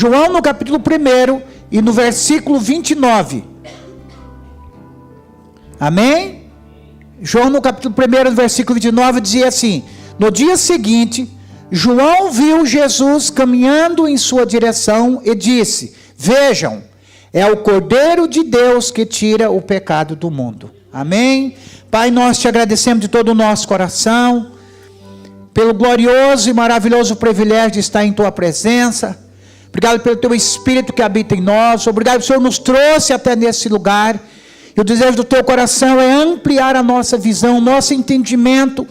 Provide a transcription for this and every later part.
João no capítulo 1 e no versículo 29. Amém? João no capítulo 1, no versículo 29, dizia assim: no dia seguinte, João viu Jesus caminhando em sua direção e disse: vejam, é o Cordeiro de Deus que tira o pecado do mundo. Amém? Pai, nós te agradecemos de todo o nosso coração, pelo glorioso e maravilhoso privilégio de estar em tua presença. Obrigado pelo teu Espírito que habita em nós. Obrigado que o Senhor nos trouxe até nesse lugar. E o desejo do teu coração é ampliar a nossa visão, nosso entendimento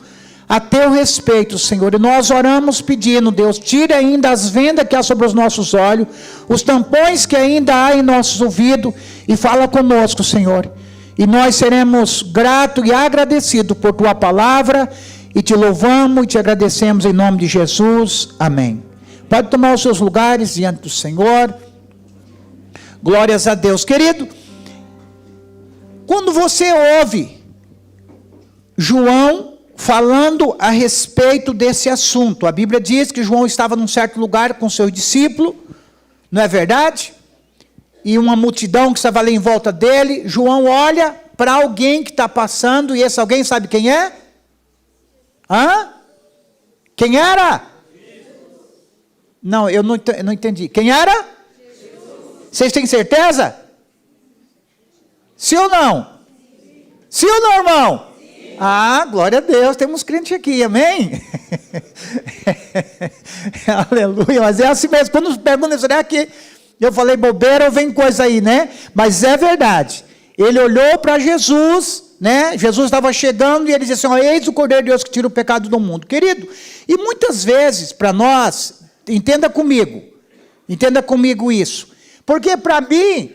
a teu respeito, Senhor. E nós oramos pedindo, Deus, tire ainda as vendas que há sobre os nossos olhos, os tampões que ainda há em nossos ouvidos, e fala conosco, Senhor. E nós seremos gratos e agradecidos por tua palavra, e te louvamos e te agradecemos em nome de Jesus. Amém. Pode tomar os seus lugares diante do Senhor. Glórias a Deus. Querido, quando você ouve João falando a respeito desse assunto, a Bíblia diz que João estava num certo lugar com seus discípulos, não é verdade? E uma multidão que estava ali em volta dele. João olha para alguém que está passando, e esse alguém sabe quem é? Quem era? Não, eu não entendi. Quem era? Jesus. Vocês têm certeza? Sim ou não? Sim ou não, irmão? Sim. Glória a Deus, temos crente aqui, amém? Aleluia, mas é assim mesmo. Quando perguntam, será que eu falei bobeira ou vem coisa aí, né? Mas é verdade. Ele olhou para Jesus, né? Jesus estava chegando e ele disse assim: eis o Cordeiro de Deus que tira o pecado do mundo. Querido, e muitas vezes para nós, entenda comigo isso, porque para mim,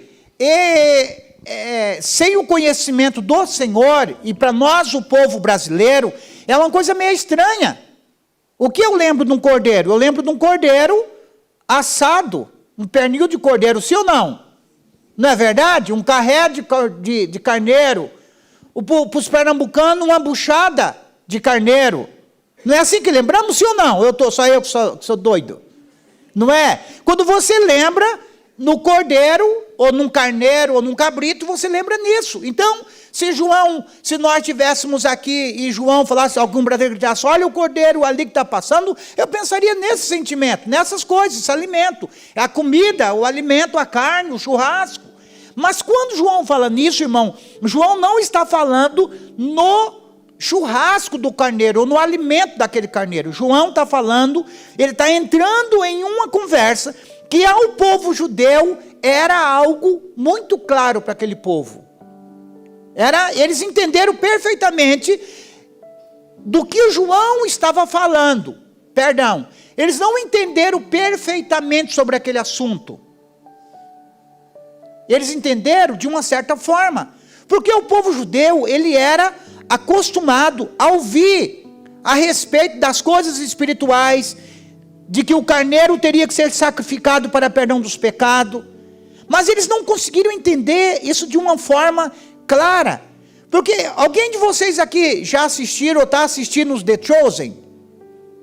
sem o conhecimento do Senhor, e para nós o povo brasileiro, é uma coisa meio estranha. O que eu lembro de um cordeiro? Eu lembro de um cordeiro assado, um pernil de cordeiro, sim ou não? Não é verdade? Um carré de carneiro, para os pernambucanos uma buchada de carneiro. Não é assim que lembramos, sim ou não? Só eu que sou doido. Não é? Quando você lembra no cordeiro, ou num carneiro, ou num cabrito, você lembra nisso. Então, se nós estivéssemos aqui e João falasse, algum brasileiro gritasse, olha o cordeiro ali que está passando, eu pensaria nesse sentimento, nessas coisas, esse alimento. É a comida, o alimento, a carne, o churrasco. Mas quando João fala nisso, irmão, João não está falando no churrasco do carneiro, ou no alimento daquele carneiro. João está falando, ele está entrando em uma conversa que ao povo judeu era algo muito claro para aquele povo. Eles entenderam perfeitamente do que o João estava falando. Perdão, eles não entenderam perfeitamente sobre aquele assunto. Eles entenderam de uma certa forma, porque o povo judeu, ele era acostumado a ouvir a respeito das coisas espirituais, de que o carneiro teria que ser sacrificado para perdão dos pecados, mas eles não conseguiram entender isso de uma forma clara, porque alguém de vocês aqui já assistiram ou está assistindo os The Chosen?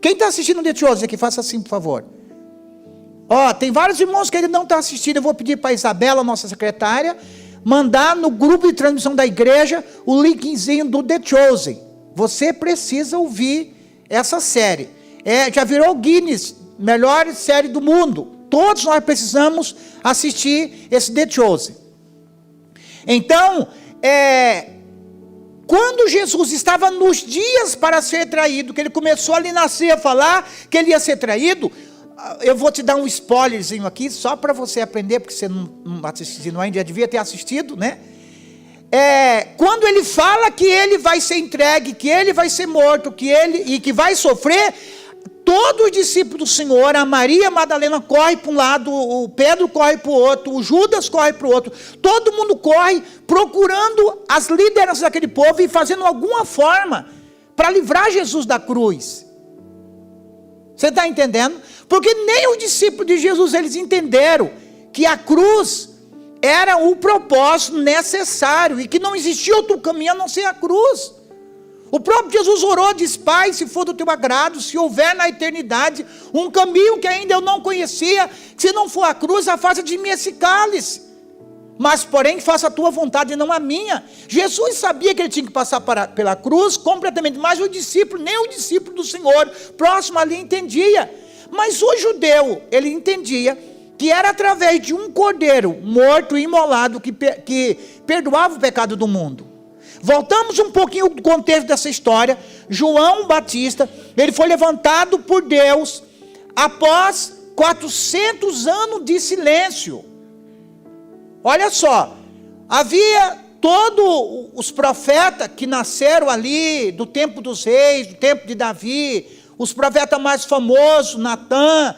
Quem está assistindo The Chosen aqui, faça assim por favor. Tem vários irmãos que ainda não estão assistindo. Eu vou pedir para a Isabela, nossa secretária, mandar no grupo de transmissão da igreja o linkzinho do The Chosen. Você precisa ouvir essa série. Já virou Guinness, melhor série do mundo. Todos nós precisamos assistir esse The Chosen. Então, quando Jesus estava nos dias para ser traído, que ele começou ali nascer a falar que ele ia ser traído, eu vou te dar um spoilerzinho aqui, só para você aprender, porque você não assistiu ainda, já devia ter assistido, né? Quando ele fala que ele vai ser entregue, que ele vai ser morto, e que vai sofrer, todos os discípulos do Senhor, a Maria Madalena corre para um lado, o Pedro corre para o outro, o Judas corre para o outro, todo mundo corre procurando as lideranças daquele povo e fazendo alguma forma para livrar Jesus da cruz. Você está entendendo? Porque nem os discípulos de Jesus, eles entenderam que a cruz era o propósito necessário e que não existia outro caminho a não ser a cruz. O próprio Jesus orou, diz: Pai, se for do teu agrado, se houver na eternidade um caminho que ainda eu não conhecia, se não for a cruz, afasta de mim esse cálice. Mas, porém, faça a tua vontade e não a minha. Jesus sabia que ele tinha que passar pela cruz completamente, mas o discípulo, nem o discípulo do Senhor, próximo ali, entendia. Mas o judeu, ele entendia que era através de um cordeiro morto e imolado que perdoava o pecado do mundo. Voltamos um pouquinho do contexto dessa história. João Batista, ele foi levantado por Deus após 400 anos de silêncio. Olha só, havia todos os profetas que nasceram ali, do tempo dos reis, do tempo de Davi, os profetas mais famosos, Natã,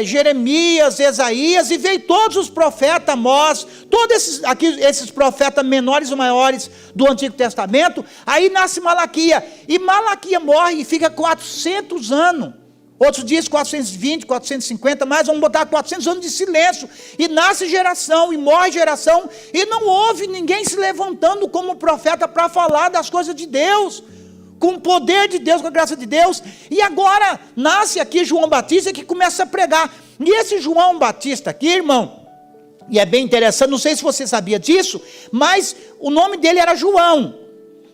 Jeremias, Esaías, e veio todos os profetas, Amós, todos esses profetas menores e maiores do Antigo Testamento. Aí nasce Malaquia, e Malaquia morre e fica 400 anos, outros dizem 420, 450, mas vamos botar 400 anos de silêncio, e nasce geração, e morre geração, e não houve ninguém se levantando como profeta para falar das coisas de Deus, com o poder de Deus, com a graça de Deus. E agora nasce aqui João Batista, que começa a pregar. E esse João Batista aqui, irmão, e é bem interessante, não sei se você sabia disso, mas o nome dele era João.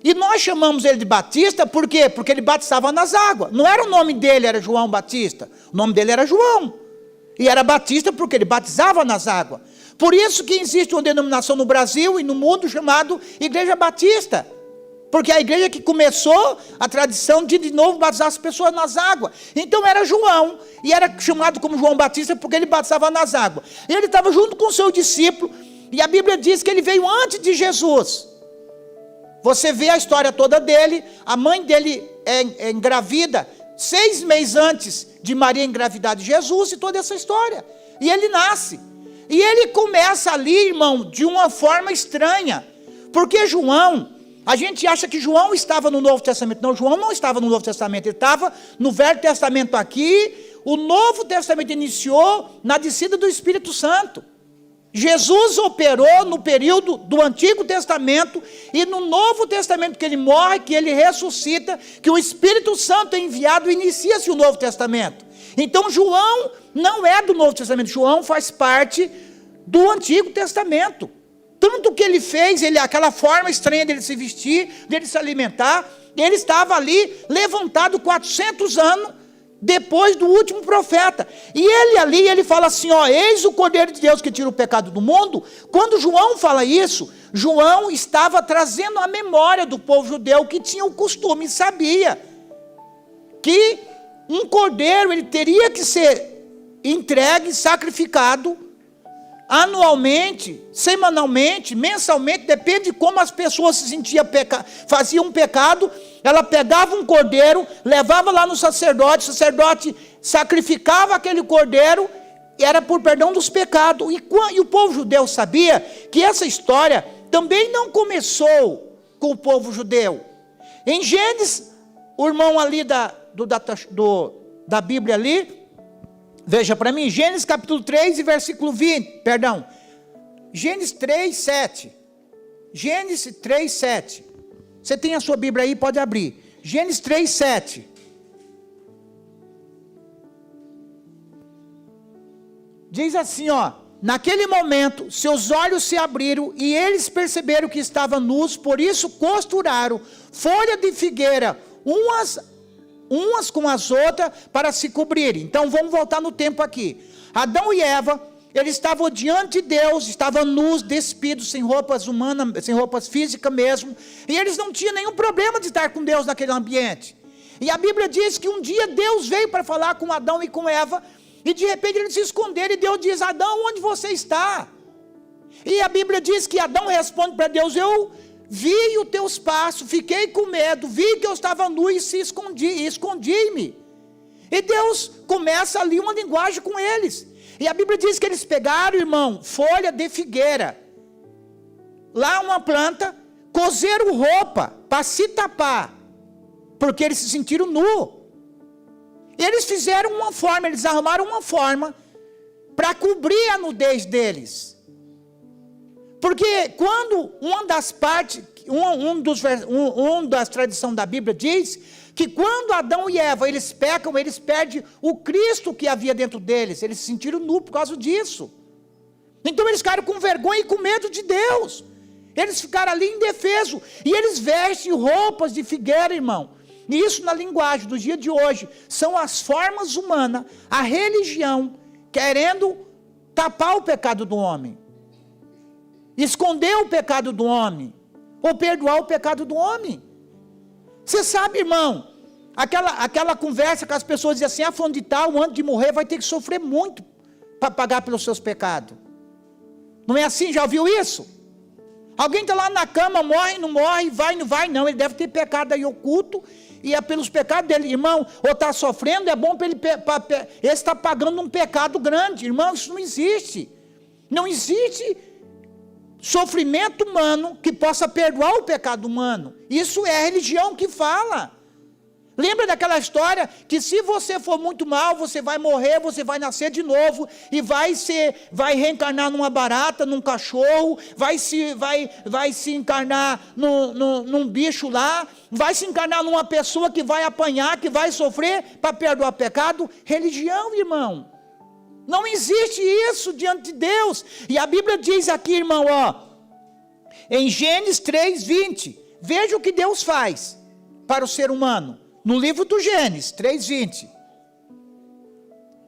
E nós chamamos ele de Batista, por quê? Porque ele batizava nas águas. Não era o nome dele, era João Batista. O nome dele era João. E era Batista porque ele batizava nas águas. Por isso que existe uma denominação no Brasil e no mundo chamado Igreja Batista. Porque a igreja que começou a tradição de novo batizar as pessoas nas águas. Então era João, e era chamado como João Batista porque ele batizava nas águas. E ele estava junto com o seu discípulo, e a Bíblia diz que ele veio antes de Jesus. Você vê a história toda dele, a mãe dele é engravida 6 meses antes de Maria engravidar de Jesus, e toda essa história. E ele nasce. E ele começa ali, irmão, de uma forma estranha. Porque João, a gente acha que João estava no Novo Testamento. Não, João não estava no Novo Testamento, ele estava no Velho Testamento aqui. O Novo Testamento iniciou na descida do Espírito Santo. Jesus operou no período do Antigo Testamento, e no Novo Testamento que ele morre, que ele ressuscita, que o Espírito Santo é enviado, inicia-se o Novo Testamento. Então João não é do Novo Testamento, João faz parte do Antigo Testamento. Tanto que ele fez, aquela forma estranha dele se vestir, dele se alimentar, ele estava ali levantado 400 anos depois do último profeta. E ele ali, ele fala assim, ó, eis o Cordeiro de Deus que tira o pecado do mundo. Quando João fala isso, João estava trazendo a memória do povo judeu que tinha o costume, sabia que um cordeiro, ele teria que ser entregue, sacrificado, anualmente, semanalmente, mensalmente, depende de como as pessoas se sentiam, faziam um pecado. Ela pegava um cordeiro, levava lá no sacerdote, o sacerdote sacrificava aquele cordeiro, era por perdão dos pecados. E o povo judeu sabia que essa história também não começou com o povo judeu. Em Gênesis, o irmão ali da Bíblia ali, veja para mim, Gênesis capítulo 3 e versículo 20, perdão, Gênesis 3, 7, Gênesis 3, 7, você tem a sua Bíblia aí, pode abrir, Gênesis 3, 7, diz assim, ó, naquele momento, seus olhos se abriram, e eles perceberam que estavam nus, por isso costuraram folha de figueira, umas com as outras, para se cobrirem. Então vamos voltar no tempo aqui. Adão e Eva, eles estavam diante de Deus, estavam nus, despidos, sem roupas humanas, sem roupas físicas mesmo, e eles não tinham nenhum problema de estar com Deus naquele ambiente. E a Bíblia diz que um dia Deus veio para falar com Adão e com Eva, e de repente eles se esconderam, e Deus diz, Adão, onde você está? E a Bíblia diz que Adão responde para Deus, eu vi os teus passos, fiquei com medo, vi que eu estava nu e escondi-me. E Deus começa ali uma linguagem com eles. E a Bíblia diz que eles pegaram, irmão, folha de figueira, lá uma planta, cozeram roupa para se tapar, porque eles se sentiram nu. Eles fizeram uma forma, eles arrumaram uma forma para cobrir a nudez deles. Porque quando uma das partes das tradições da Bíblia diz que quando Adão e Eva eles pecam, eles perdem o Cristo que havia dentro deles. Eles se sentiram nus por causa disso. Então eles ficaram com vergonha e com medo de Deus. Eles ficaram ali indefesos. E eles vestem roupas de figueira, irmão. E isso na linguagem do dia de hoje são as formas humanas, a religião, querendo tapar o pecado do homem, esconder o pecado do homem, ou perdoar o pecado do homem. Você sabe, irmão, aquela conversa que as pessoas dizem assim, fulano de tal, antes de morrer, vai ter que sofrer muito para pagar pelos seus pecados. Não é assim? Já ouviu isso? Alguém está lá na cama, morre, não morre, vai, não vai, não. Ele deve ter pecado aí oculto, e é pelos pecados dele, irmão, ou está sofrendo, é bom para ele, ele está pagando um pecado grande. Irmão, isso não existe. Não existe sofrimento humano que possa perdoar o pecado humano. Isso é a religião que fala. Lembra daquela história que se você for muito mal, você vai morrer, você vai nascer de novo e vai reencarnar numa barata, num cachorro, vai se encarnar num bicho lá, vai se encarnar numa pessoa que vai apanhar, que vai sofrer para perdoar o pecado. Religião, irmão. Não existe isso diante de Deus. E a Bíblia diz aqui, irmão, em Gênesis 3:20, veja o que Deus faz para o ser humano. No livro do Gênesis 3:20.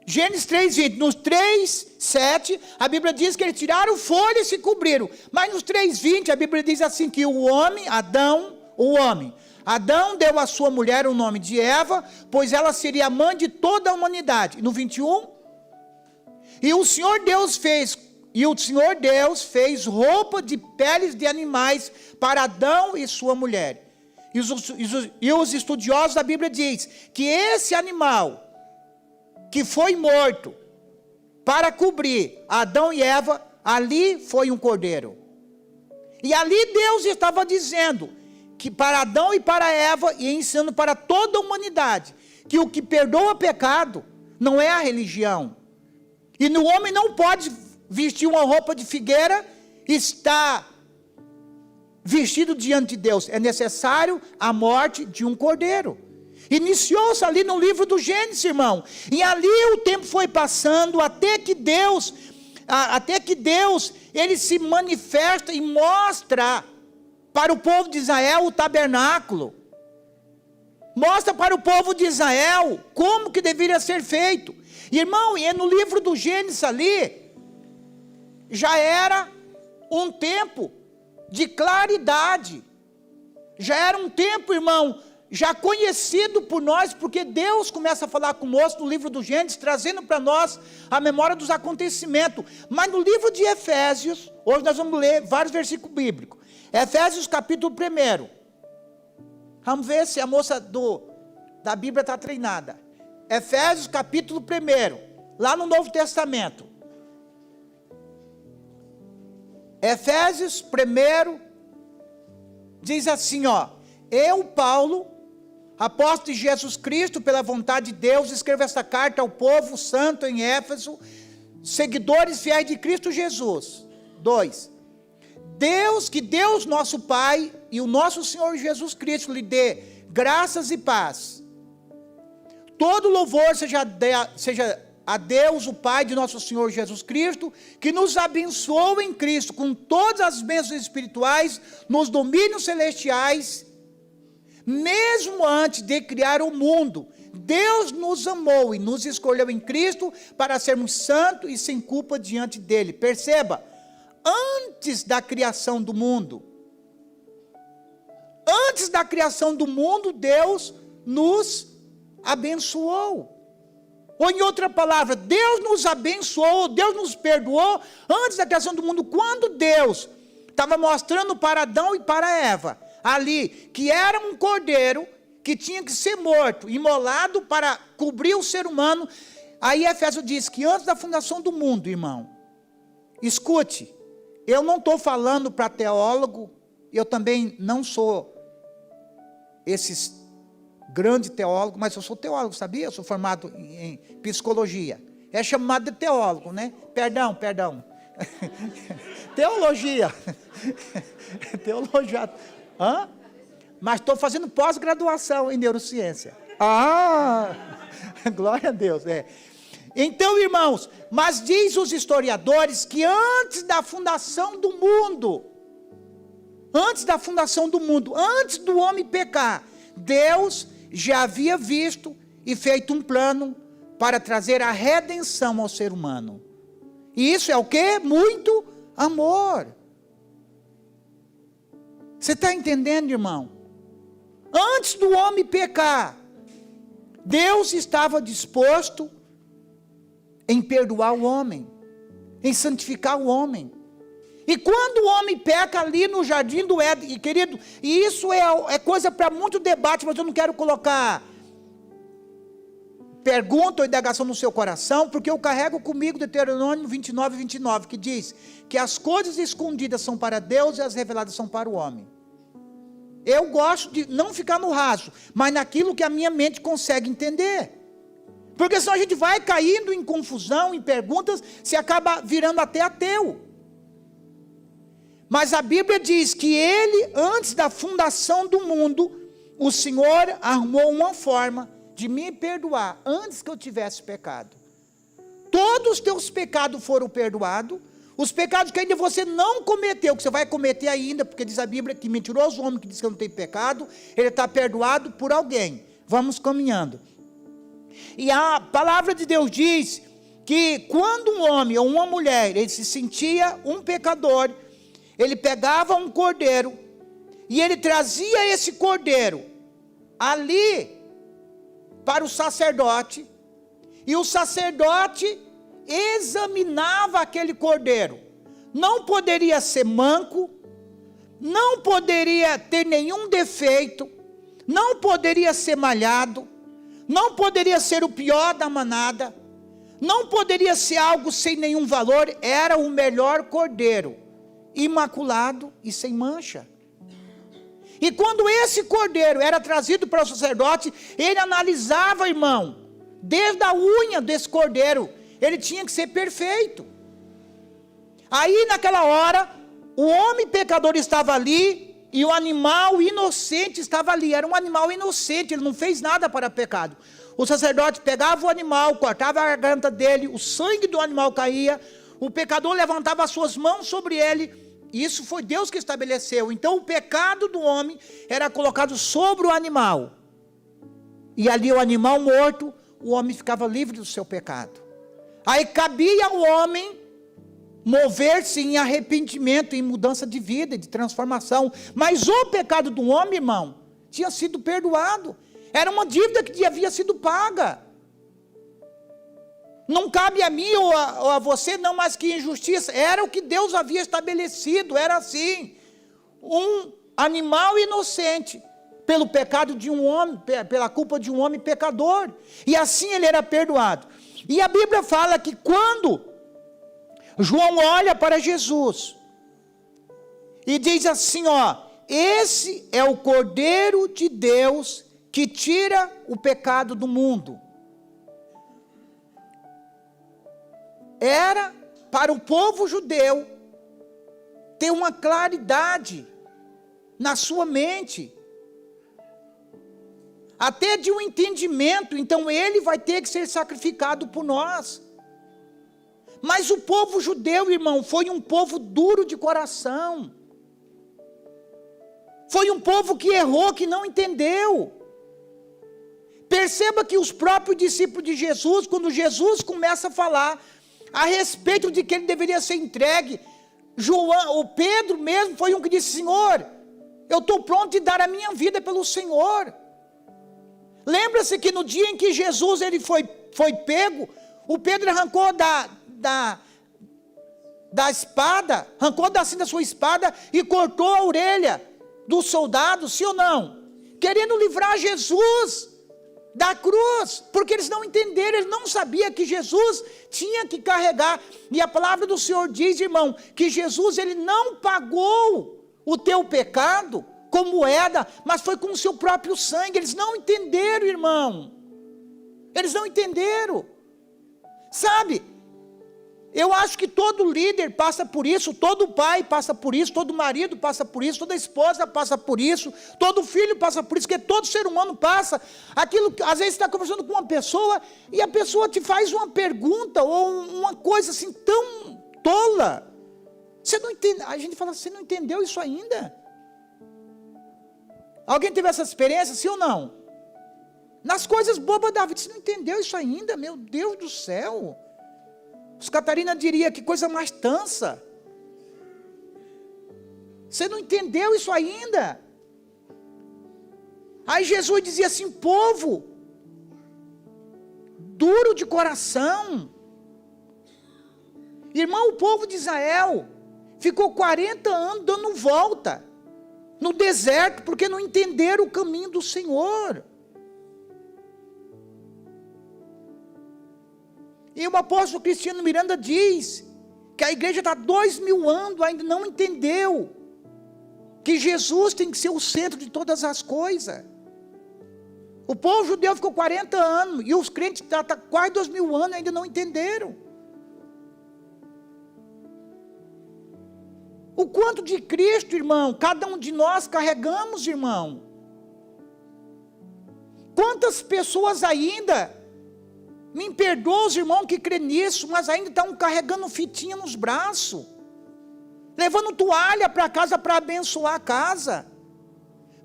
Gênesis 3:20. Nos 3:7, a Bíblia diz que eles tiraram folha e se cobriram. Mas nos 3:20, a Bíblia diz assim que Adão deu à sua mulher o nome de Eva, pois ela seria a mãe de toda a humanidade. No 21, e o Senhor Deus fez roupa de peles de animais para Adão e sua mulher. E os estudiosos da Bíblia dizem que esse animal que foi morto para cobrir Adão e Eva, ali foi um cordeiro. E ali Deus estava dizendo que para Adão e para Eva, e ensinando para toda a humanidade, que o que perdoa pecado não é a religião. E o homem não pode vestir uma roupa de figueira e estar vestido diante de Deus. É necessário a morte de um cordeiro. Iniciou-se ali no livro do Gênesis, irmão. E ali o tempo foi passando até que Deus ele se manifesta e mostra para o povo de Israel o tabernáculo. Mostra para o povo de Israel como que deveria ser feito. Irmão, e no livro do Gênesis ali, já era um tempo de claridade. Já era um tempo, irmão, já conhecido por nós, porque Deus começa a falar conosco no livro do Gênesis, trazendo para nós a memória dos acontecimentos. Mas no livro de Efésios, hoje nós vamos ler vários versículos bíblicos. Efésios capítulo 1. Vamos ver se a moça da Bíblia está treinada. Efésios capítulo 1, lá no Novo Testamento. Efésios 1, diz assim, eu, Paulo, apóstolo de Jesus Cristo, pela vontade de Deus, escrevo esta carta ao povo santo em Éfeso, seguidores fiéis de Cristo Jesus. 2. Que Deus nosso Pai e o nosso Senhor Jesus Cristo lhe dê graças e paz. Todo louvor seja a Deus, o Pai de nosso Senhor Jesus Cristo, que nos abençoou em Cristo com todas as bênçãos espirituais nos domínios celestiais. Mesmo antes de criar o mundo, Deus nos amou e nos escolheu em Cristo para sermos santos e sem culpa diante dele. Perceba, antes da criação do mundo, Deus nos abençoou. Ou em outra palavra, Deus nos abençoou, Deus nos perdoou antes da criação do mundo, quando Deus estava mostrando para Adão e para Eva, ali, que era um cordeiro que tinha que ser morto, imolado para cobrir o ser humano. Aí Efésios diz que antes da fundação do mundo, irmão, escute, eu não estou falando para teólogo, eu também não sou esses grande teólogo, mas eu sou teólogo, sabia? Eu sou formado em psicologia. É chamado de teólogo, né? Perdão. Teologia. Hã? Mas estou fazendo pós-graduação em neurociência. Glória a Deus. Então, irmãos, mas diz os historiadores que antes da fundação do mundo, antes do homem pecar, Deus já havia visto e feito um plano para trazer a redenção ao ser humano. E isso é o quê? Muito amor. Você está entendendo, irmão? Antes do homem pecar, Deus estava disposto em perdoar o homem, em santificar o homem. E quando o homem peca ali no jardim do Éden, e querido, e isso é coisa para muito debate, mas eu não quero colocar pergunta ou indagação no seu coração, porque eu carrego comigo Deuteronômio 29, que diz que as coisas escondidas são para Deus e as reveladas são para o homem. Eu gosto de não ficar no raso, mas naquilo que a minha mente consegue entender. Porque senão a gente vai caindo em confusão, em perguntas, se acaba virando até ateu. Mas a Bíblia diz que ele, antes da fundação do mundo, o Senhor arrumou uma forma de me perdoar, antes que eu tivesse pecado. Todos os teus pecados foram perdoados. Os pecados que ainda você não cometeu, que você vai cometer ainda, porque diz a Bíblia que mentiroso o homem que diz que não tem pecado, ele está perdoado por alguém. Vamos caminhando. E a palavra de Deus diz que quando um homem ou uma mulher, ele se sentia um pecador, ele pegava um cordeiro, e ele trazia esse cordeiro ali para o sacerdote, e o sacerdote examinava aquele cordeiro. Não poderia ser manco, não poderia ter nenhum defeito, não poderia ser malhado, não poderia ser o pior da manada, não poderia ser algo sem nenhum valor, era o melhor cordeiro, imaculado e sem mancha. E quando esse cordeiro era trazido para o sacerdote, ele analisava, irmão, desde a unha desse cordeiro, ele tinha que ser perfeito. Aí naquela hora, o homem pecador estava ali, e o animal inocente estava ali. Era um animal inocente, ele não fez nada para pecado. O sacerdote pegava o animal, cortava a garganta dele, o sangue do animal caía, o pecador levantava as suas mãos sobre ele. Isso foi Deus que estabeleceu. Então o pecado do homem era colocado sobre o animal. E ali o animal morto, o homem ficava livre do seu pecado. Aí cabia ao homem mover-se em arrependimento, em mudança de vida, de transformação. Mas o pecado do homem, irmão, tinha sido perdoado. Era uma dívida que havia sido paga. Não cabe a mim ou a você, não, mas que injustiça. Era o que Deus havia estabelecido, era assim. Um animal inocente, pelo pecado de um homem, pela culpa de um homem pecador. E assim ele era perdoado. E a Bíblia fala que quando João olha para Jesus, e diz assim, esse é o Cordeiro de Deus, que tira o pecado do mundo. Era para o povo judeu ter uma claridade na sua mente, até de um entendimento. Então ele vai ter que ser sacrificado por nós. Mas o povo judeu, irmão, foi um povo duro de coração. Foi um povo que errou, que não entendeu. Perceba que os próprios discípulos de Jesus, quando Jesus começa a falar a respeito de que ele deveria ser entregue, o Pedro mesmo foi um que disse, Senhor, eu estou pronto de dar a minha vida pelo Senhor. Lembra-se que no dia em que Jesus ele foi pego, o Pedro arrancou da espada, arrancou da sua espada e cortou a orelha do soldado, sim ou não? Querendo livrar Jesus da cruz, porque eles não entenderam, eles não sabiam que Jesus tinha que carregar. E a palavra do Senhor diz, irmão, que Jesus ele não pagou o teu pecado com moeda, mas foi com o seu próprio sangue. Eles não entenderam, irmão. Eles não entenderam. Sabe? Eu acho que todo líder passa por isso, todo pai passa por isso, todo marido passa por isso, toda esposa passa por isso, todo filho passa por isso, que todo ser humano passa. Aquilo, às vezes você está conversando com uma pessoa e a pessoa te faz uma pergunta ou uma coisa assim tão tola. Você não entende, a gente fala, você não entendeu isso ainda? Alguém teve essa experiência, sim ou não? Nas coisas bobas da vida, você não entendeu isso ainda? Meu Deus do céu! Os Catarina diria, que coisa mais tansa. Você não entendeu isso ainda? Aí Jesus dizia assim, povo duro de coração. Irmão, o povo de Israel ficou 40 anos dando volta no deserto, porque não entenderam o caminho do Senhor. E o apóstolo Cristiano Miranda diz que a igreja está 2000 anos, ainda não entendeu que Jesus tem que ser o centro de todas as coisas. O povo judeu ficou 40 anos, e os crentes estão quase 2000 anos, ainda não entenderam. O quanto de Cristo, irmão, cada um de nós carregamos, irmão. Quantas pessoas ainda... Me perdoa os irmãos que crêem nisso, mas ainda estão carregando fitinha nos braços, levando toalha para casa para abençoar a casa.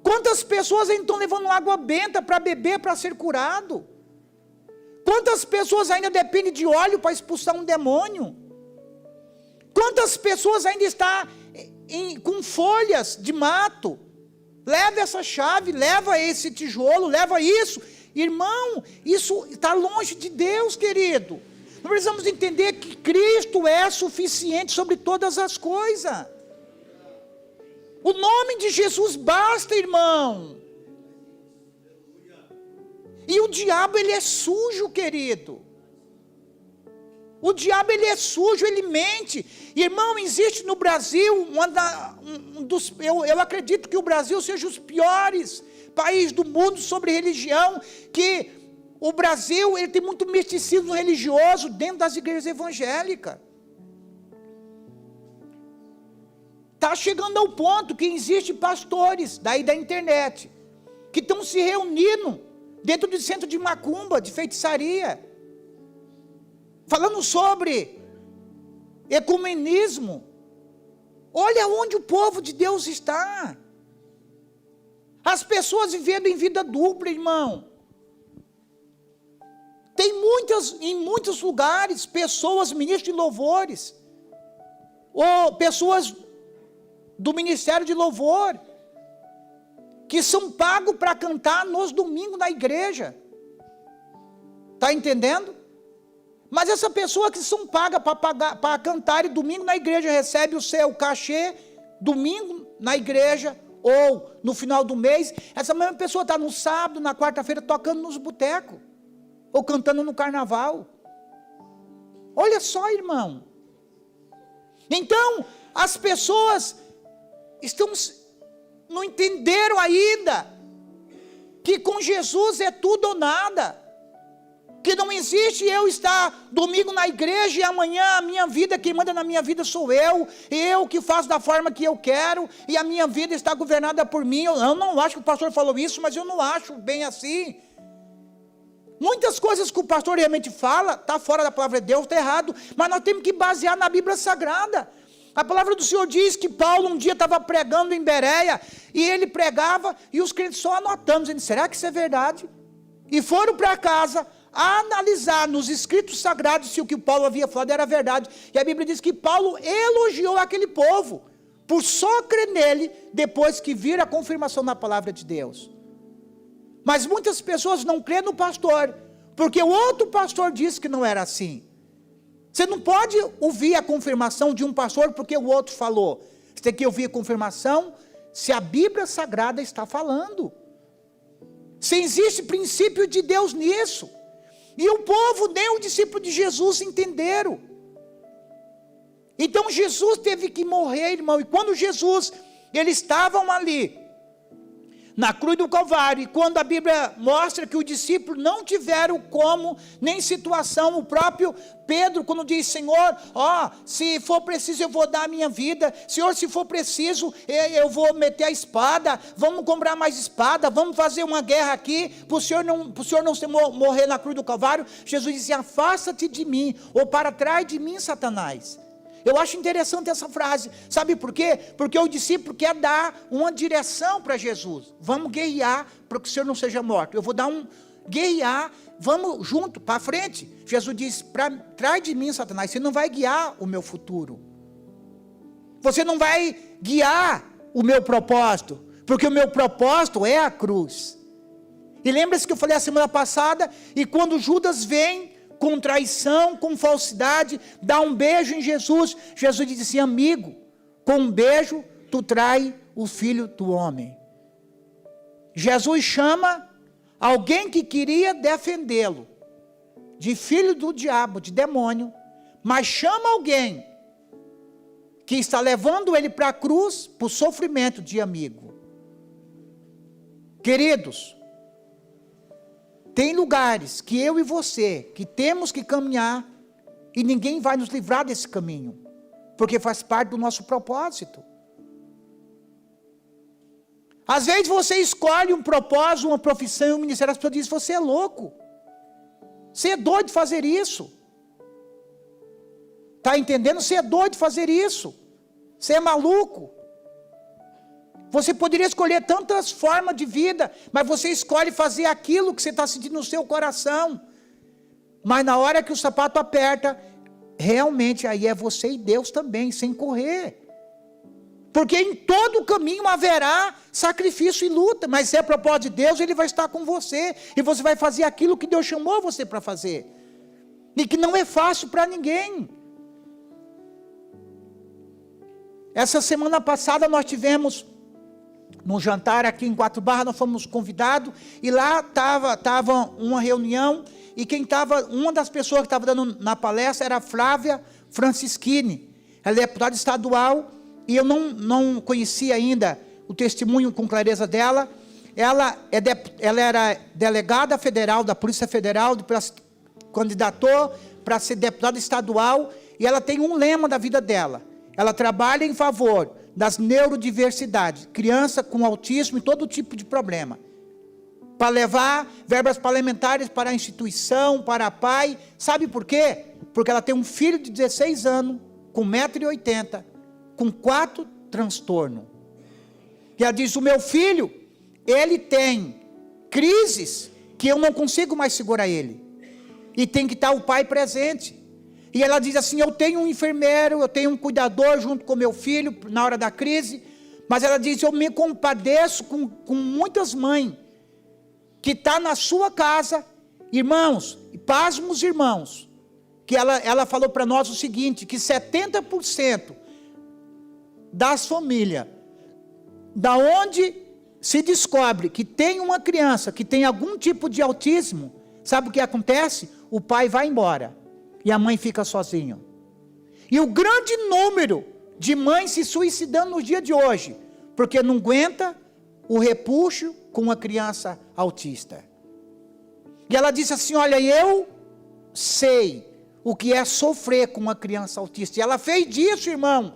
Quantas pessoas ainda estão levando água benta para beber, para ser curado? Quantas pessoas ainda dependem de óleo para expulsar um demônio? Quantas pessoas ainda estão com folhas de mato? Leva essa chave, leva esse tijolo, leva isso. Irmão, isso está longe de Deus, querido. Nós precisamos entender que Cristo é suficiente sobre todas as coisas. O nome de Jesus basta, irmão. E o diabo, ele é sujo, querido. O diabo, ele é sujo, ele mente. Irmão, existe no Brasil, eu acredito que o Brasil seja os piores país do mundo sobre religião, que o Brasil ele tem muito misticismo religioso dentro das igrejas evangélicas. Está chegando ao ponto que existem pastores daí da internet que estão se reunindo dentro do centro de macumba, de feitiçaria, falando sobre ecumenismo. Olha onde o povo de Deus está. As pessoas vivendo em vida dupla, irmão. Tem em muitos lugares, pessoas, ministros de louvores, ou pessoas do ministério de louvor, que são pagos para cantar nos domingos na igreja. Está entendendo? Mas essa pessoa que são pagas para cantar e domingo na igreja, recebe o seu cachê, domingo na igreja, ou no final do mês, essa mesma pessoa está no sábado, na quarta-feira, tocando nos botecos, ou cantando no carnaval. Olha só, irmão. Então, as pessoas não entenderam ainda, que com Jesus é tudo ou nada, que não existe eu estar domingo na igreja e amanhã a minha vida, quem manda na minha vida sou eu que faço da forma que eu quero, e a minha vida está governada por mim. Eu não acho que o pastor falou isso, mas eu não acho bem assim. Muitas coisas que o pastor realmente fala, está fora da palavra de Deus, está errado, mas nós temos que basear na Bíblia Sagrada. A palavra do Senhor diz que Paulo um dia estava pregando em Bereia, e ele pregava, e os crentes só anotando, dizendo, será que isso é verdade? E foram para casa, a analisar nos escritos sagrados se o que Paulo havia falado era verdade. E a Bíblia diz que Paulo elogiou aquele povo, por só crer nele, depois que viram a confirmação na palavra de Deus. Mas muitas pessoas não crêem no pastor, porque o outro pastor disse que não era assim. Você não pode ouvir a confirmação de um pastor porque o outro falou. Você tem que ouvir a confirmação se a Bíblia Sagrada está falando. Se existe princípio de Deus nisso. E o povo, nem o discípulo de Jesus entenderam. Então Jesus teve que morrer, irmão. E quando Jesus, eles estavam ali, na cruz do Calvário. E quando a Bíblia mostra que os discípulos não tiveram como, nem situação, o próprio Pedro, quando diz: Senhor, se for preciso eu vou dar a minha vida, Senhor, se for preciso eu vou meter a espada, vamos comprar mais espada, vamos fazer uma guerra aqui, para o Senhor não morrer na cruz do Calvário. Jesus disse: afasta-te de mim, ou para trás de mim, Satanás. Eu acho interessante essa frase, sabe por quê? Porque o discípulo quer dar uma direção para Jesus. Vamos guerrear para que o Senhor não seja morto. Eu vou dar guerrear, vamos junto, para frente. Jesus diz: para trás de mim, Satanás, você não vai guiar o meu futuro. Você não vai guiar o meu propósito, porque o meu propósito é a cruz. E lembra-se que eu falei a semana passada, e quando Judas vem com traição, com falsidade, dá um beijo em Jesus, Jesus diz assim: amigo, com um beijo tu trai o filho do homem. Jesus chama alguém que queria defendê-lo de filho do diabo, de demônio, mas chama alguém que está levando ele para a cruz, para o sofrimento, de amigo. Queridos, tem lugares que eu e você, que temos que caminhar, e ninguém vai nos livrar desse caminho, porque faz parte do nosso propósito. Às vezes você escolhe um propósito, uma profissão, um ministério, as pessoas dizem: você é louco, você é doido de fazer isso. Está entendendo? Você é doido de fazer isso, você é maluco. Você poderia escolher tantas formas de vida, mas você escolhe fazer aquilo que você está sentindo no seu coração. Mas na hora que o sapato aperta, realmente aí é você e Deus também, sem correr. Porque em todo o caminho haverá sacrifício e luta, mas se é propósito de Deus, Ele vai estar com você, e você vai fazer aquilo que Deus chamou você para fazer, e que não é fácil para ninguém. Essa semana passada nós tivemos num jantar aqui em Quatro Barras, nós fomos convidados, e lá estava uma reunião, e uma das pessoas que estava dando na palestra era a Flávia Francischini. Ela é deputada estadual, e eu não conhecia ainda o testemunho com clareza dela. Ela era delegada federal da Polícia Federal, depois candidatou para ser deputada estadual, e ela tem um lema da vida dela: ela trabalha em favor das neurodiversidades, criança com autismo e todo tipo de problema, para levar verbas parlamentares para a instituição, para a PAI. Sabe por quê? Porque ela tem um filho de 16 anos, com 1,80 m, com 4 transtornos. E ela diz: o meu filho, ele tem crises que eu não consigo mais segurar ele, e tem que estar o pai presente. E ela diz assim: eu tenho um enfermeiro, eu tenho um cuidador junto com meu filho na hora da crise, mas ela diz: eu me compadeço com muitas mães que estão na sua casa, irmãos, e pasmos irmãos, que ela falou para nós o seguinte, que 70% das famílias, da onde se descobre que tem uma criança que tem algum tipo de autismo, sabe o que acontece? O pai vai embora e a mãe fica sozinha. E o grande número de mães se suicidando nos dias de hoje, porque não aguenta o repuxo com uma criança autista. E ela disse assim: olha, eu sei o que é sofrer com uma criança autista. E ela fez disso, irmão,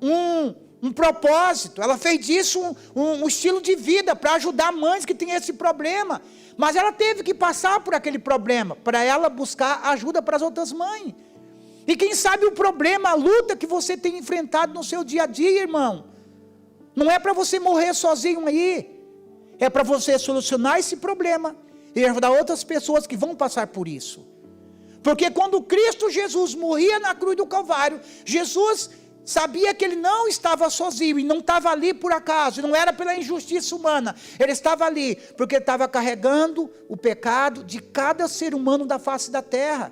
um propósito. Ela fez disso um estilo de vida para ajudar mães que têm esse problema. Mas ela teve que passar por aquele problema para ela buscar ajuda para as outras mães. E quem sabe o problema, a luta que você tem enfrentado no seu dia a dia, irmão, não é para você morrer sozinho aí, é para você solucionar esse problema e ajudar outras pessoas que vão passar por isso. Porque quando Cristo Jesus morria na cruz do Calvário, Jesus sabia que ele não estava sozinho, e não estava ali por acaso, não era pela injustiça humana, ele estava ali porque ele estava carregando o pecado de cada ser humano da face da terra.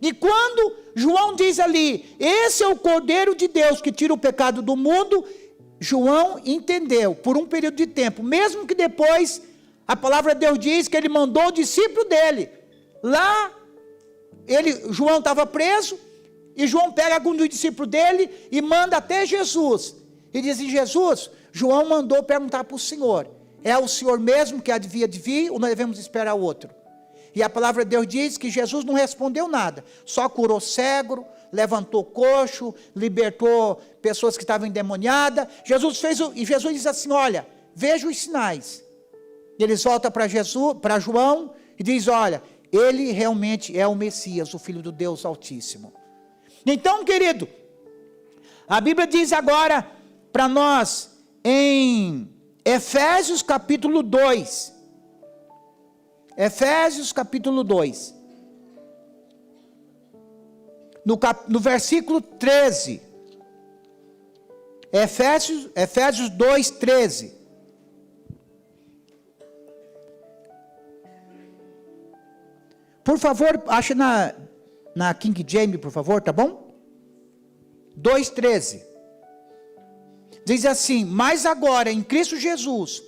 E quando João diz ali: esse é o Cordeiro de Deus que tira o pecado do mundo, João entendeu por um período de tempo, mesmo que depois a palavra de Deus diz que ele mandou o discípulo dele lá, João estava preso, e João pega algum dos discípulos dele e manda até Jesus. E diz: Jesus, João mandou perguntar para o Senhor. É o Senhor mesmo que havia de vir ou nós devemos esperar outro? E a palavra de Deus diz que Jesus não respondeu nada, só curou cego, levantou coxo, libertou pessoas que estavam endemoniadas. Jesus diz assim: olha, veja os sinais. Eles voltam para João e diz: olha, ele realmente é o Messias, o Filho do Deus Altíssimo. Então, querido, a Bíblia diz agora para nós em Efésios capítulo 2. Efésios capítulo 2. No versículo 13. Efésios 2, 13. Por favor, acha na King James, por favor, tá bom? 2,13. Diz assim: mas agora, em Cristo Jesus,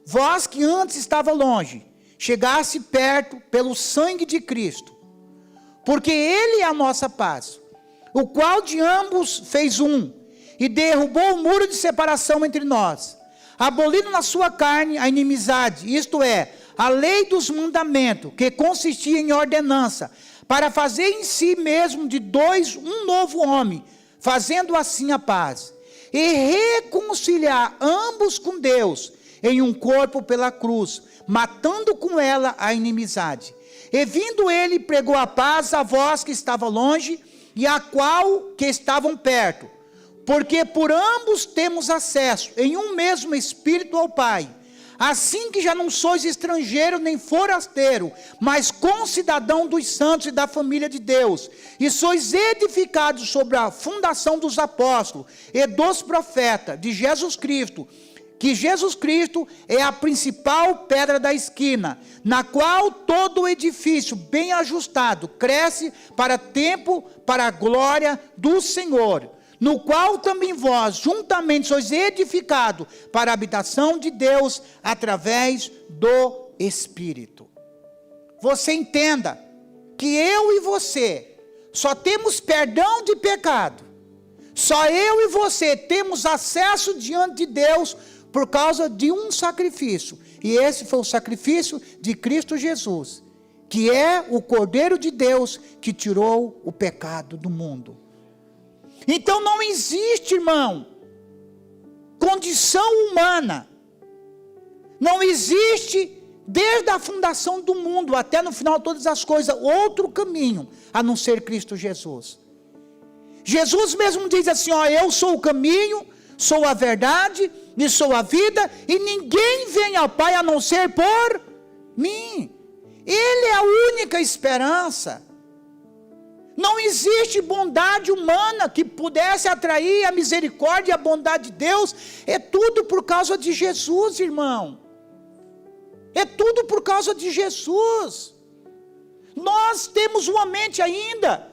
vós que antes estava longe, chegasse perto pelo sangue de Cristo, porque Ele é a nossa paz, o qual de ambos fez um, e derrubou o muro de separação entre nós, abolindo na sua carne a inimizade, isto é, a lei dos mandamentos, que consistia em ordenança, para fazer em si mesmo de dois um novo homem, fazendo assim a paz, e reconciliar ambos com Deus, em um corpo pela cruz, matando com ela a inimizade. E vindo ele, pregou a paz a vós que estavam longe, e a qual que estavam perto, porque por ambos temos acesso, em um mesmo Espírito ao Pai. Assim que já não sois estrangeiro nem forasteiro, mas concidadão dos santos e da família de Deus, e sois edificados sobre a fundação dos apóstolos e dos profetas, de Jesus Cristo, que Jesus Cristo é a principal pedra da esquina, na qual todo o edifício bem ajustado cresce para tempo, para a glória do Senhor, no qual também vós juntamente sois edificados para a habitação de Deus através do Espírito. Você entenda que eu e você só temos perdão de pecado, só eu e você temos acesso diante de Deus por causa de um sacrifício, e esse foi o sacrifício de Cristo Jesus, que é o Cordeiro de Deus que tirou o pecado do mundo. Então não existe, irmão, condição humana, não existe, desde a fundação do mundo até no final de todas as coisas, outro caminho a não ser Cristo Jesus. Jesus mesmo diz assim: ó, eu sou o caminho, sou a verdade e sou a vida, e ninguém vem ao Pai a não ser por mim. Ele é a única esperança. Não existe bondade humana que pudesse atrair a misericórdia e a bondade de Deus. É tudo por causa de Jesus, irmão. É tudo por causa de Jesus. Nós temos uma mente ainda.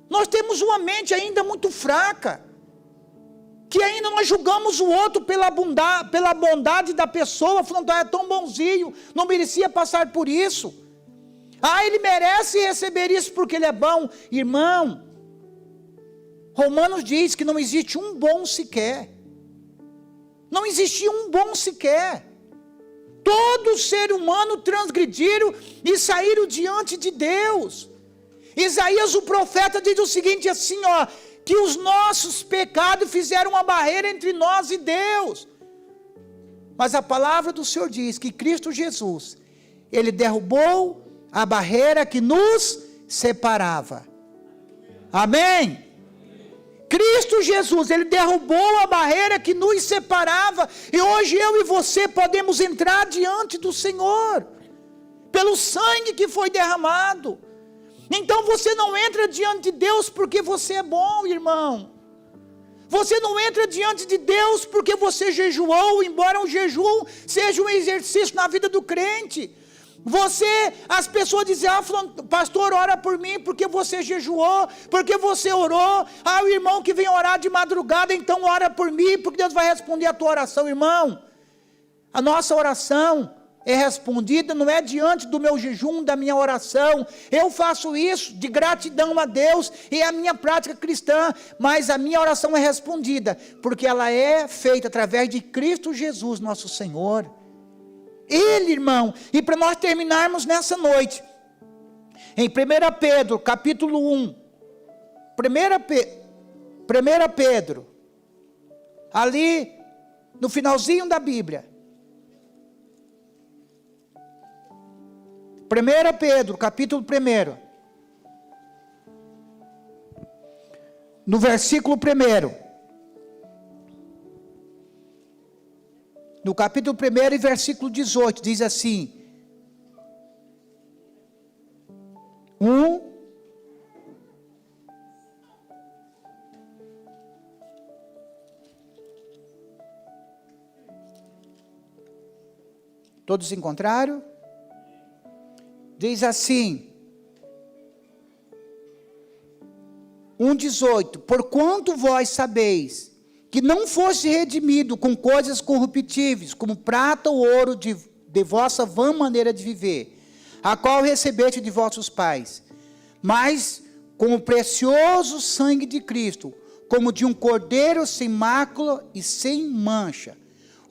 Nós temos uma mente ainda muito fraca, que ainda nós julgamos o outro pela bondade da pessoa, falando: ah, é tão bonzinho, não merecia passar por isso. Ah, ele merece receber isso porque ele é bom. Irmão, Romanos diz que não existe um bom sequer. Não existia um bom sequer. Todo ser humano transgrediram e saíram diante de Deus. Isaías, o profeta, diz o seguinte assim, ó: que os nossos pecados fizeram uma barreira entre nós e Deus. Mas a palavra do Senhor diz que Cristo Jesus, Ele derrubou a barreira que nos separava. Amém? Cristo Jesus, Ele derrubou a barreira que nos separava, e hoje eu e você podemos entrar diante do Senhor, pelo sangue que foi derramado. Então você não entra diante de Deus porque você é bom, irmão. Você não entra diante de Deus porque você jejuou, embora um jejum seja um exercício na vida do crente. As pessoas dizem: ah, pastor, ora por mim porque você jejuou, porque você orou. Ah, o irmão que vem orar de madrugada, então ora por mim, porque Deus vai responder a tua oração. Irmão, a nossa oração é respondida não é diante do meu jejum, da minha oração. Eu faço isso de gratidão a Deus e a minha prática cristã, mas a minha oração é respondida, porque ela é feita através de Cristo Jesus, nosso Senhor. Ele, irmão, e para nós terminarmos nessa noite, em 1 Pedro, capítulo 1, 1 Pedro, ali no finalzinho da Bíblia, 1 Pedro, capítulo 1, no versículo 1, no capítulo 1 e versículo 18, diz assim: Todos encontraram? Diz assim, 1,18: Porquanto vós sabeis que não foste redimido com coisas corruptíveis, como prata ou ouro de vossa vã maneira de viver, a qual recebeste de vossos pais, mas com o precioso sangue de Cristo, como de um cordeiro sem mácula e sem mancha,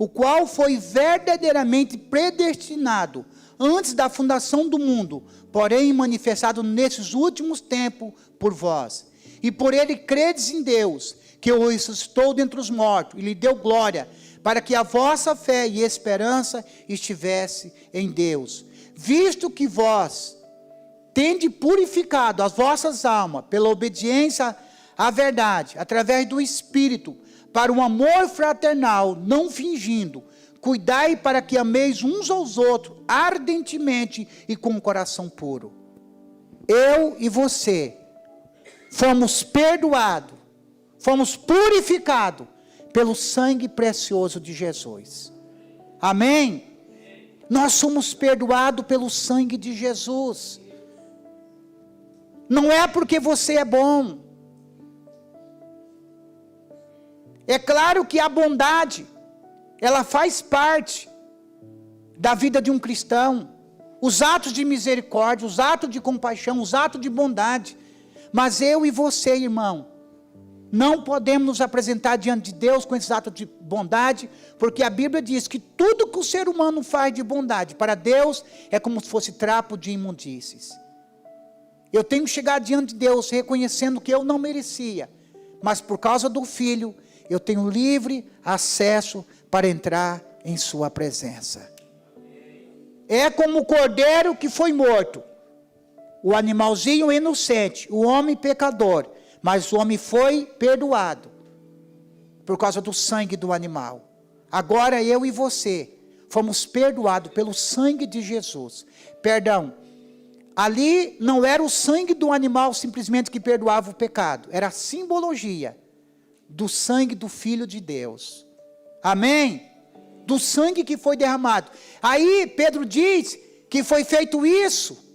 o qual foi verdadeiramente predestinado antes da fundação do mundo, porém manifestado nesses últimos tempos por vós. E por ele credes em Deus, que o ressuscitou dentre os mortos, e lhe deu glória, para que a vossa fé e esperança estivesse em Deus. Visto que vós tende purificado as vossas almas pela obediência à verdade, através do Espírito, para um amor fraternal, não fingindo, cuidai para que ameis uns aos outros ardentemente e com o coração puro. Eu e você fomos perdoados, fomos purificados pelo sangue precioso de Jesus. Amém? Nós somos perdoados pelo sangue de Jesus. Não é porque você é bom. É claro que a bondade, ela faz parte da vida de um cristão. Os atos de misericórdia, os atos de compaixão, os atos de bondade. Mas eu e você, irmão, não podemos nos apresentar diante de Deus com esses atos de bondade, porque a Bíblia diz que tudo que o ser humano faz de bondade para Deus é como se fosse trapo de imundícies. Eu tenho que chegar diante de Deus reconhecendo que eu não merecia, mas por causa do Filho, eu tenho livre acesso para entrar em sua presença. É como o cordeiro que foi morto, o animalzinho inocente, o homem pecador, mas o homem foi perdoado por causa do sangue do animal. Agora eu e você fomos perdoados pelo sangue de Jesus. Perdão, ali não era o sangue do animal simplesmente que perdoava o pecado, era a simbologia do sangue do Filho de Deus. Amém? Do sangue que foi derramado. Aí Pedro diz que foi feito isso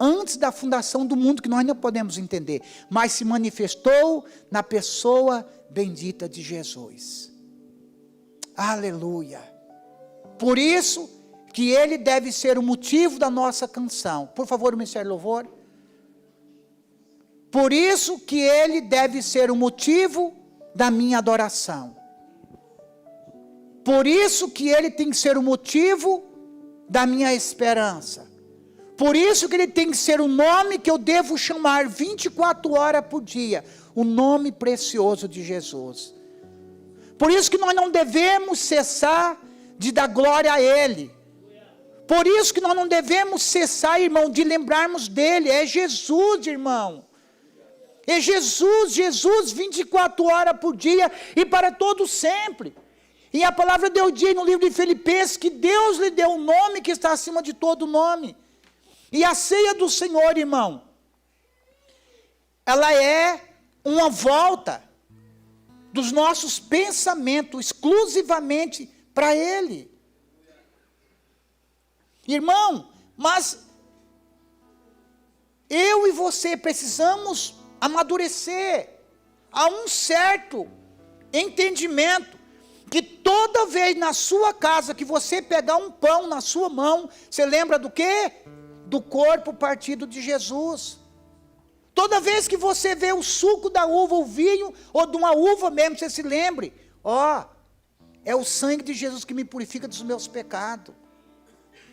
antes da fundação do mundo, que nós não podemos entender, mas se manifestou na pessoa bendita de Jesus. Aleluia. Por isso que ele deve ser o motivo da nossa canção. Por favor, o Ministério Louvor. Por isso que ele deve ser o motivo da minha adoração. Por isso que ele tem que ser o motivo da minha esperança. Por isso que ele tem que ser o nome que eu devo chamar 24 horas por dia. O nome precioso de Jesus. Por isso que nós não devemos cessar de dar glória a ele. Por isso que nós não devemos cessar, irmão, de lembrarmos dele. É Jesus, irmão. É Jesus, Jesus 24 horas por dia e para todo sempre. E a palavra de Deus diz no livro de Filipenses que Deus lhe deu um nome que está acima de todo nome. E a ceia do Senhor, irmão, ela é uma volta dos nossos pensamentos exclusivamente para Ele. Irmão, mas eu e você precisamos amadurecer a um certo entendimento, que toda vez na sua casa que você pegar um pão na sua mão, você lembra do quê? Do corpo partido de Jesus. Toda vez que você vê o suco da uva, o vinho, ou de uma uva mesmo, você se lembre, é o sangue de Jesus que me purifica dos meus pecados.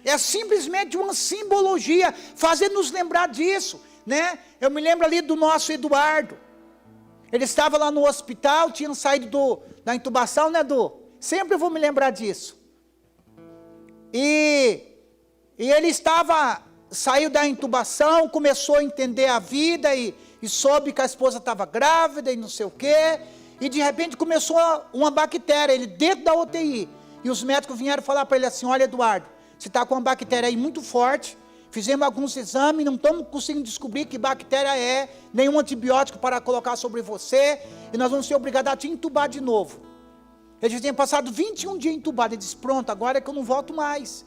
É simplesmente uma simbologia, fazendo nos lembrar disso, né? Eu me lembro ali do nosso Eduardo. Ele estava lá no hospital, tinha saído da intubação, né, Edu? Sempre eu vou me lembrar disso. E ele saiu da intubação, começou a entender a vida e soube que a esposa estava grávida e não sei o quê. E de repente começou uma bactéria, ele dentro da UTI. E os médicos vieram falar para ele assim: olha, Eduardo, você está com uma bactéria aí muito forte. Fizemos alguns exames, não estamos conseguindo descobrir que bactéria é, nenhum antibiótico para colocar sobre você, e nós vamos ser obrigados a te entubar de novo. Ele já tinha passado 21 dias entubado, ele disse: pronto, agora é que eu não volto mais.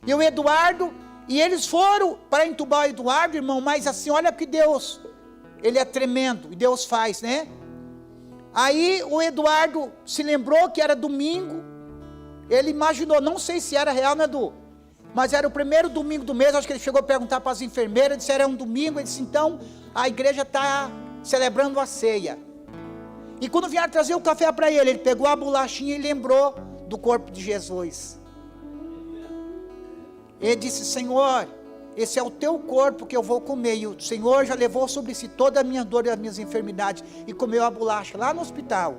E o Eduardo, e eles foram para entubar o Eduardo, irmão, mas assim, olha que Deus, ele é tremendo, e Deus faz, né? Aí o Eduardo se lembrou que era domingo, ele imaginou, não sei se era real, né, Edu? Mas era o primeiro domingo do mês, acho que ele chegou a perguntar para as enfermeiras, disse: era um domingo, ele disse: então a igreja está celebrando a ceia. E quando vieram trazer o café para ele pegou a bolachinha e lembrou do corpo de Jesus. Ele disse: Senhor, esse é o teu corpo que eu vou comer. E o Senhor já levou sobre si toda a minha dor e as minhas enfermidades, e comeu a bolacha lá no hospital.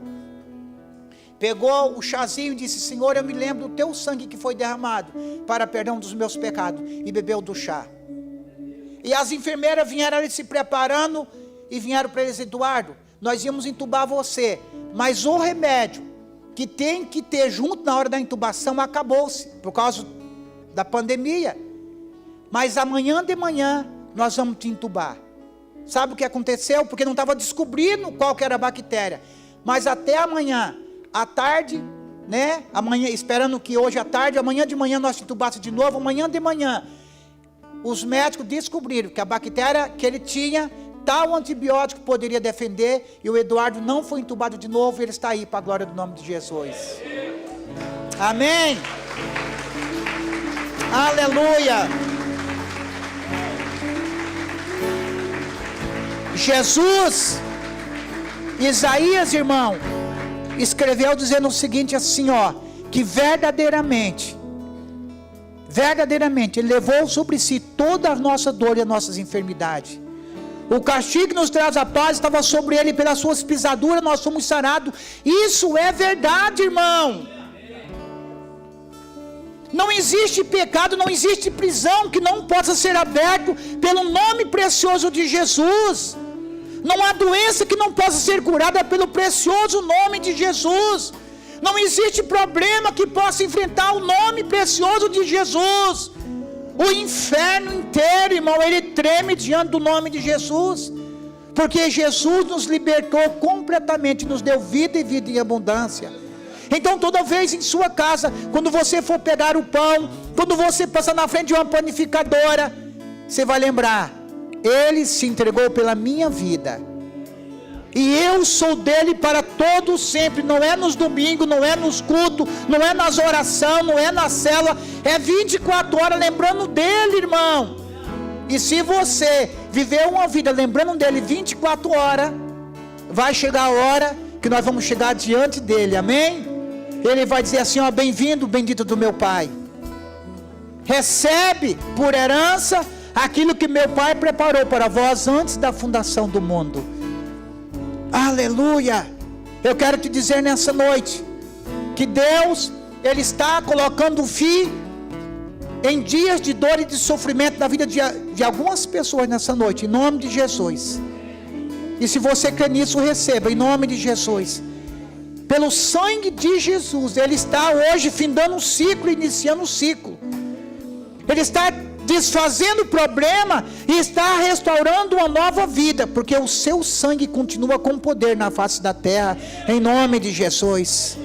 Pegou o chazinho e disse: Senhor, eu me lembro do teu sangue que foi derramado para perdão dos meus pecados, e bebeu do chá. E as enfermeiras vieram ali se preparando, e vieram para eles: Eduardo, nós íamos entubar você, mas o remédio que tem que ter junto na hora da intubação acabou-se, por causa da pandemia. Mas amanhã de manhã nós vamos te entubar. Sabe o que aconteceu? Porque não estava descobrindo qual que era a bactéria. Mas até amanhã, à tarde, né? Amanhã, esperando que hoje à tarde, amanhã de manhã nós te entubasse de novo. Amanhã de manhã, os médicos descobriram que a bactéria que ele tinha, tal antibiótico poderia defender, e o Eduardo não foi entubado de novo, e ele está aí para a glória do nome de Jesus. Amém. Aleluia. Jesus, Isaías, irmão, escreveu dizendo o seguinte assim, que verdadeiramente, ele levou sobre si toda a nossa dor e as nossas enfermidades. O castigo que nos traz a paz estava sobre ele, pelas suas pisaduras nós fomos sarados. Isso é verdade, irmão. Não existe pecado, não existe prisão que não possa ser aberto pelo nome precioso de Jesus. Não há doença que não possa ser curada pelo precioso nome de Jesus. Não existe problema que possa enfrentar o nome precioso de Jesus. O inferno inteiro, irmão, ele treme diante do nome de Jesus. Porque Jesus nos libertou completamente, nos deu vida e vida em abundância. Então toda vez em sua casa, quando você for pegar o pão, quando você passar na frente de uma panificadora, você vai lembrar: ele se entregou pela minha vida, e eu sou dele para todo sempre. Não é nos domingos, não é nos cultos, não é nas orações, não é na célula, é 24 horas lembrando dele, irmão. E se você viver uma vida lembrando dele 24 horas, vai chegar a hora que nós vamos chegar diante dele, amém? Ele vai dizer assim: bem-vindo, bendito do meu Pai, recebe por herança aquilo que meu Pai preparou para vós antes da fundação do mundo. Aleluia. Eu quero te dizer nessa noite que Deus, ele está colocando fim em dias de dor e de sofrimento na vida de algumas pessoas nessa noite, em nome de Jesus. E se você crê nisso, receba em nome de Jesus. Pelo sangue de Jesus, ele está hoje findando um ciclo, iniciando um ciclo. Ele está desfazendo o problema e está restaurando uma nova vida, porque o seu sangue continua com poder na face da terra, em nome de Jesus.